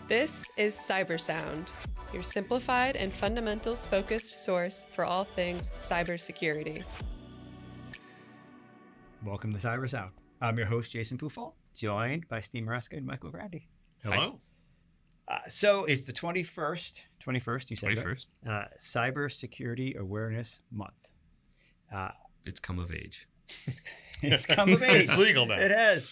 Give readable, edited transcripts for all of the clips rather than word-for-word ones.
This is CyberSound, your simplified and fundamentals-focused source for all things cybersecurity. Welcome to CyberSound. I'm your host, Jason Pufahl, joined by Steve Maresca and Michael Grande. Hello. So it's the 21st, you said 21st. Right? Cybersecurity Awareness Month. It's come of age. It's come of age. It's legal now. It has.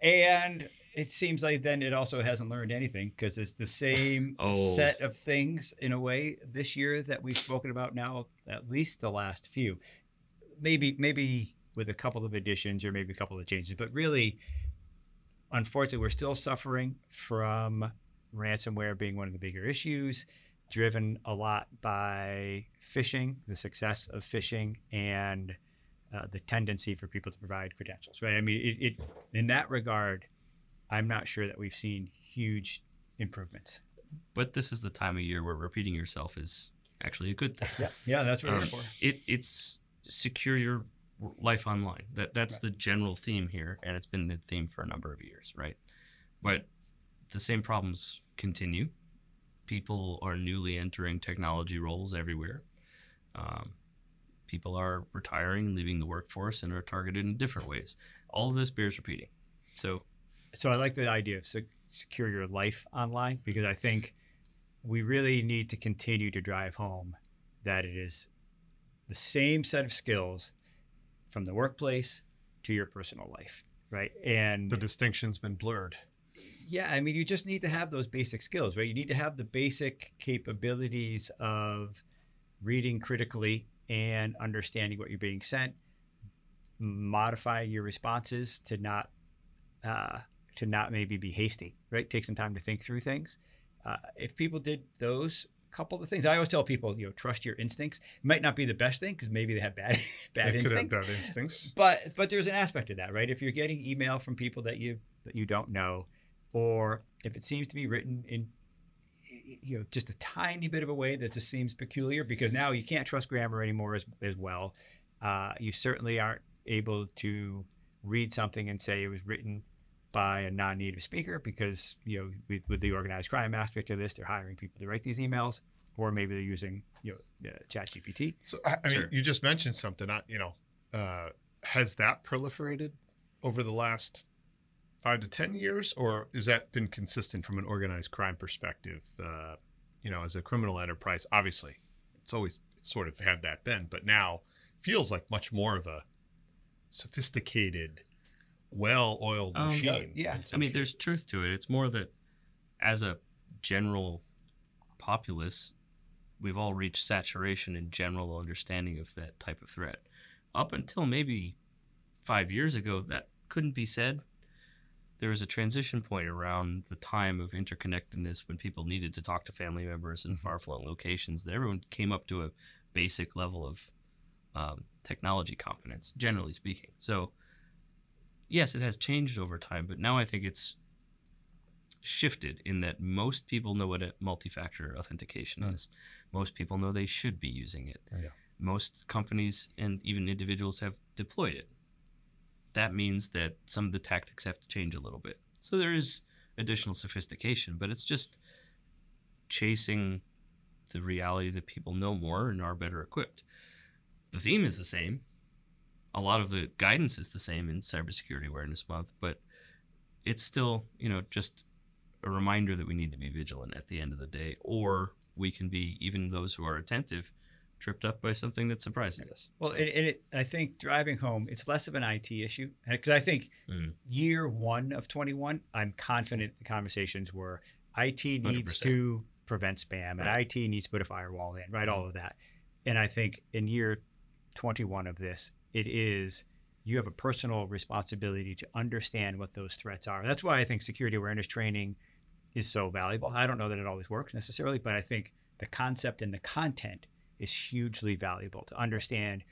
And it seems like then it also hasn't learned anything because it's the same set of things in a way this year that we've spoken about now, at least the last few. Maybe with a couple of additions or maybe a couple of changes, but really, unfortunately, we're still suffering from ransomware being one of the bigger issues, driven a lot by phishing, the success of phishing, and the tendency for people to provide credentials, right? I mean, it in that regard, I'm not sure that we've seen huge improvements. But this is the time of year where repeating yourself is actually a good thing. Yeah, that's what we're for. It's secure your life online. That's the general theme here, and it's been the theme for a number of years, right? But the same problems continue. People are newly entering technology roles everywhere. People are retiring, leaving the workforce, and are targeted in different ways. All of this bears repeating. So I like the idea of secure your life online, because I think we really need to continue to drive home that it is the same set of skills from the workplace to your personal life, right? And the distinction's been blurred. Yeah, I mean, you just need to have those basic skills, right? You need to have the basic capabilities of reading critically and understanding what you're being sent, modify your responses to not maybe be hasty, right? Take some time to think through things. If people did those couple of things, I always tell people, trust your instincts. It might not be the best thing because maybe they have bad instincts. Could have bad instincts. But there's an aspect of that, right? If you're getting email from people that you don't know, or if it seems to be written in just a tiny bit of a way that just seems peculiar, because now you can't trust grammar anymore as well. You certainly aren't able to read something and say it was written by a non-native speaker, because with the organized crime aspect of this, they're hiring people to write these emails, or maybe they're using ChatGPT. So I mean, you just mentioned something. Has that proliferated over the last 5 to 10 years, or has that been consistent from an organized crime perspective? As a criminal enterprise, obviously, it's sort of had that been, but now feels like much more of a sophisticated, well-oiled machine. Yeah. I mean, there's truth to it. It's more that as a general populace, we've all reached saturation in general understanding of that type of threat. Up until maybe 5 years ago, that couldn't be said. There was a transition point around the time of interconnectedness when people needed to talk to family members in far-flung locations, that everyone came up to a basic level of technology competence, generally speaking. So yes, it has changed over time, but now I think it's shifted in that most people know what a multi-factor authentication is. Most people know they should be using it. Yeah. Most companies and even individuals have deployed it. That means that some of the tactics have to change a little bit. So there is additional sophistication, but it's just chasing the reality that people know more and are better equipped. The theme is the same. A lot of the guidance is the same in Cybersecurity Awareness Month, but it's still, just a reminder that we need to be vigilant at the end of the day, or we can be, even those who are attentive, tripped up by something that surprises us. Well, I think driving home, it's less of an IT issue, because I think year one of 21, I'm confident the conversations were IT needs 100%. To prevent spam, and IT needs to put a firewall in, right? All of that. And I think in year 21 of this, it is you have a personal responsibility to understand what those threats are. That's why I think security awareness training is so valuable. I don't know that it always works necessarily, but I think the concept and the content is hugely valuable to understand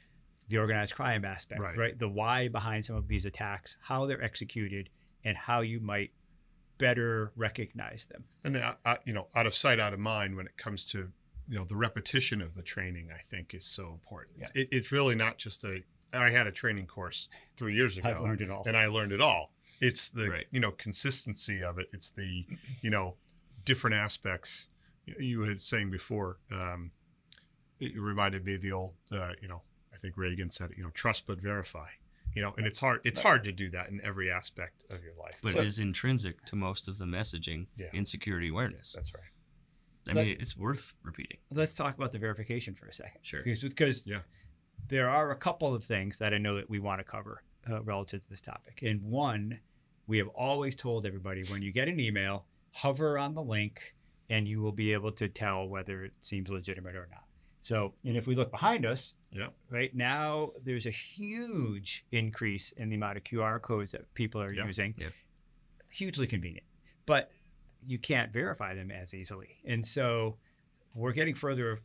the organized crime aspect, right? The why behind some of these attacks, how they're executed, and how you might better recognize them. And out of sight, out of mind when it comes to the repetition of the training, I think is so important. Yeah. It's really not just I had a training course 3 years ago. I've learned it all. And I learned it all. It's the, consistency of it. It's the, different aspects. You were saying before, it reminded me of the old, I think Reagan said, trust but verify. And it's hard. It's hard to do that in every aspect of your life. But it is intrinsic to most of the messaging in security awareness. That's right. I mean, it's worth repeating. Let's talk about the verification for a second. Sure. Because there are a couple of things that I know that we want to cover relative to this topic. And one, we have always told everybody, when you get an email, hover on the link and you will be able to tell whether it seems legitimate or not. So, and if we look behind us, right now, there's a huge increase in the amount of QR codes that people are using. Yeah. Hugely convenient, but you can't verify them as easily. And so we're getting further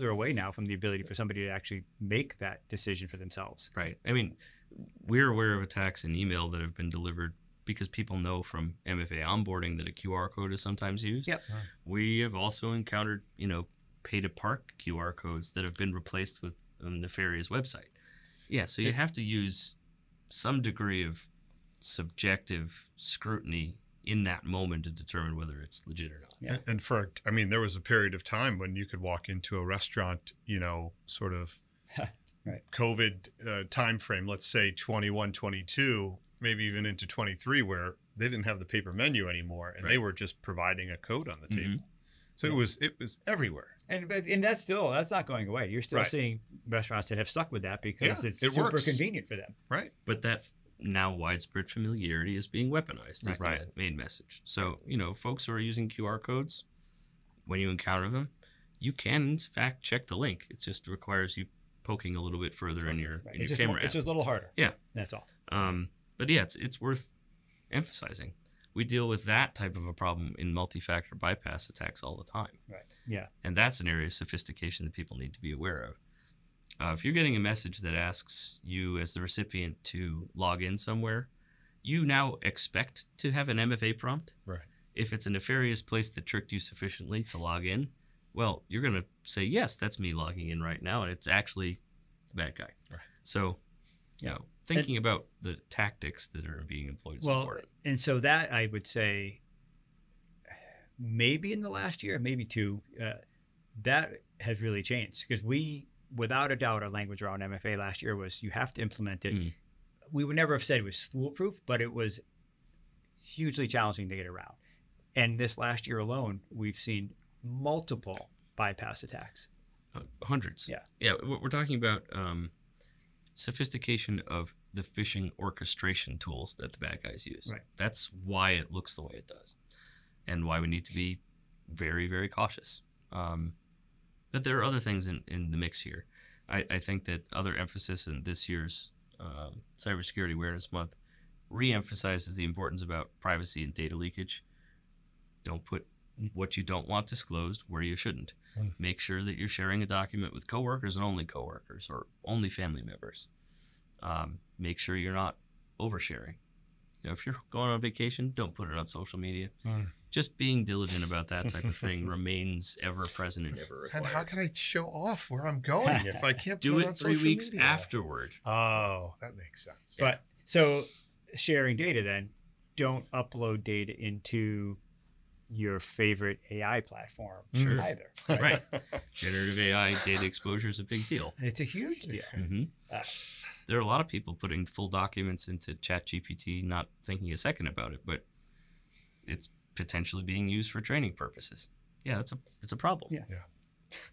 away now from the ability for somebody to actually make that decision for themselves. Right. I mean, we're aware of attacks in email that have been delivered because people know from MFA onboarding that a QR code is sometimes used. Yep. We have also encountered, pay to park QR codes that have been replaced with a nefarious website. Yeah, so you have to use some degree of subjective scrutiny in that moment to determine whether it's legit or not. Yeah. And there was a period of time when you could walk into a restaurant, sort of right. COVID time frame, let's say 21, 22, maybe even into 23, where they didn't have the paper menu anymore and they were just providing a code on the table. So it was everywhere. And that's not going away. You're still seeing restaurants that have stuck with that because it's super works. Convenient for them. Right. But that now widespread familiarity is being weaponized. Is the main message. So, folks who are using QR codes, when you encounter them, you can in fact check the link. It just requires you poking a little bit further in your camera app. It's just a little harder. Yeah. That's all. But yeah, it's worth emphasizing. We deal with that type of a problem in multi-factor bypass attacks all the time. Right. Yeah. And that's an area of sophistication that people need to be aware of. If you're getting a message that asks you as the recipient to log in somewhere, you now expect to have an MFA prompt. Right. If it's a nefarious place that tricked you sufficiently to log in, well, you're going to say, yes, that's me logging in right now. And it's actually the bad guy. Right. So, thinking about the tactics that are being employed is important. And so that I would say maybe in the last year, maybe two, that has really changed because without a doubt, our language around MFA last year was you have to implement it. We would never have said it was foolproof, but it was hugely challenging to get around. And this last year alone, we've seen multiple bypass attacks. Hundreds. Yeah. Yeah. We're talking about sophistication of the phishing orchestration tools that the bad guys use. Right. That's why it looks the way it does and why we need to be very, very cautious. But there are other things in the mix here. I think that other emphasis in this year's Cybersecurity Awareness Month re-emphasizes the importance about privacy and data leakage. Don't put what you don't want disclosed where you shouldn't. Make sure that you're sharing a document with coworkers and only coworkers or only family members. Make sure you're not oversharing. If you're going on vacation, don't put it on social media. Just being diligent about that type of thing remains ever present and ever required. And how can I show off where I'm going if I can't do put it on 3 social weeks media? afterward? Oh, that makes sense. But so sharing data then, don't upload data into your favorite AI platform either. Right. Generative AI data exposure is a big deal. It's a huge deal. There are a lot of people putting full documents into ChatGPT, not thinking a second about it, but it's potentially being used for training purposes. Yeah, it's a problem. Yeah.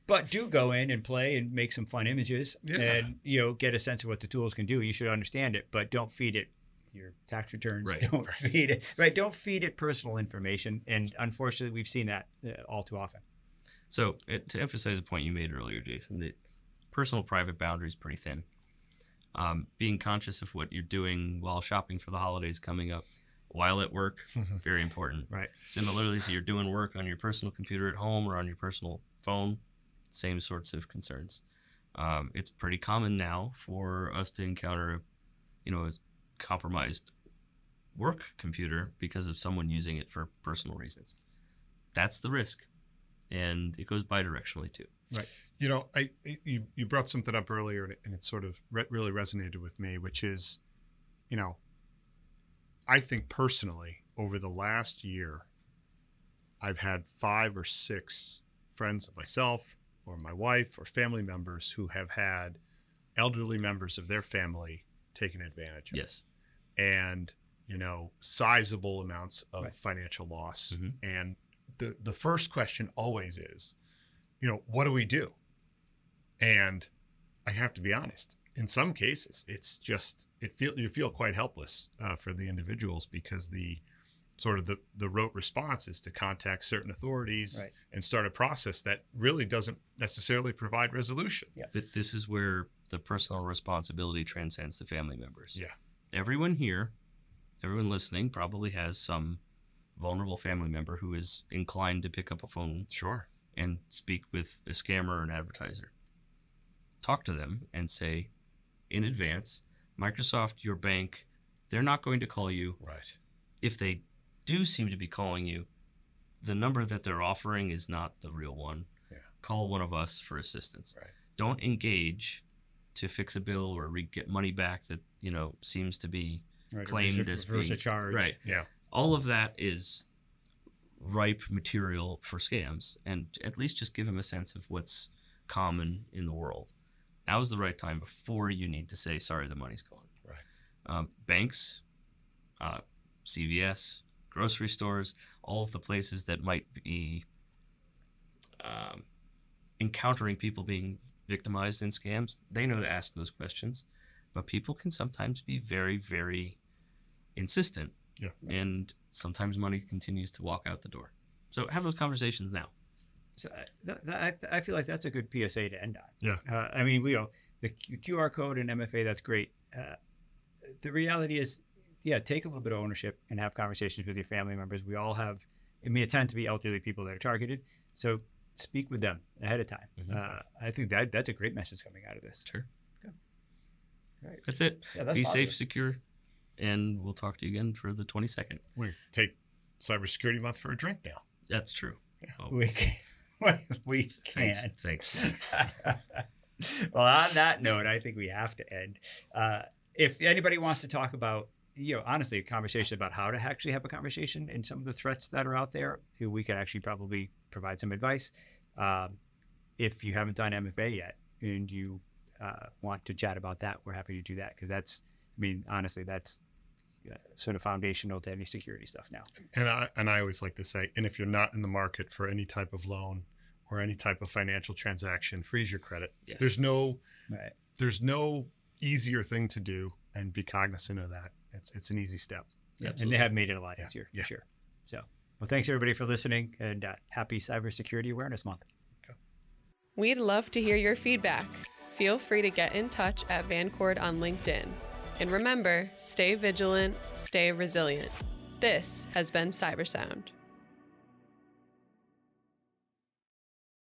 But do go in and play and make some fun images and get a sense of what the tools can do. You should understand it, but don't feed it your tax returns. Right. Don't feed it. Right. Don't feed it personal information. And unfortunately, we've seen that all too often. So to emphasize a point you made earlier, Jason, that personal private boundary is pretty thin. Being conscious of what you're doing while shopping for the holidays coming up, while at work, very important. Right. Similarly, if you're doing work on your personal computer at home or on your personal phone, same sorts of concerns. It's pretty common now for us to encounter, a compromised work computer because of someone using it for personal reasons. That's the risk, and it goes bidirectionally too. Right. You brought something up earlier, and it sort of really resonated with me, which is, I think personally, over the last year, I've had 5 or 6 friends of myself or my wife or family members who have had elderly members of their family taken advantage of. Yes. And, sizable amounts of financial loss. Mm-hmm. And the first question always is, what do we do? And I have to be honest, in some cases, it's just, you feel quite helpless for the individuals, because the rote response is to contact certain authorities and start a process that really doesn't necessarily provide resolution. Yeah. But this is where the personal responsibility transcends the family members. Yeah. Everyone here, everyone listening probably has some vulnerable family member who is inclined to pick up a phone Sure. and speak with a scammer or an advertiser. Talk to them and say, in advance, Microsoft, your bank, they're not going to call you. Right. If they do seem to be calling you, the number that they're offering is not the real one. Yeah. Call one of us for assistance. Right. Don't engage to fix a bill or get money back that seems to be claimed as reverse being a charge. right. Yeah. All of that is ripe material for scams, and at least just give them a sense of what's common in the world. Now is the right time before you need to say, sorry, the money's gone. Right. Banks, CVS, grocery stores, all of the places that might be encountering people being victimized in scams, they know to ask those questions. But people can sometimes be very, very insistent. Yeah. And sometimes money continues to walk out the door. So have those conversations now. So I feel like that's a good PSA to end on. Yeah. I mean, the QR code and MFA, that's great. The reality is, take a little bit of ownership and have conversations with your family members. We all have, it tend to be elderly people that are targeted. So speak with them ahead of time. Mm-hmm. I think that's a great message coming out of this. Sure. Okay. All right. That's it. Yeah, that's Be positive. safe, secure, and we'll talk to you again for the 22nd. We take Cybersecurity Month for a drink now. That's true. Yeah. Oh, We can. Thanks. Well, on that note, I think we have to end. If anybody wants to talk about, honestly, a conversation about how to actually have a conversation and some of the threats that are out there, we could actually probably provide some advice. If you haven't done MFA yet and you want to chat about that, we're happy to do that, because honestly, that's sort of foundational to any security stuff now. And I always like to say, and if you're not in the market for any type of loan or any type of financial transaction, freeze your credit. Yes. There's no easier thing to do, and be cognizant of that. It's an easy step. And they have made it a lot easier, Yeah. for sure. So, well, thanks everybody for listening, and happy Cybersecurity Awareness Month. We'd love to hear your feedback. Feel free to get in touch at Vancord on LinkedIn. And remember, stay vigilant, stay resilient. This has been CyberSound.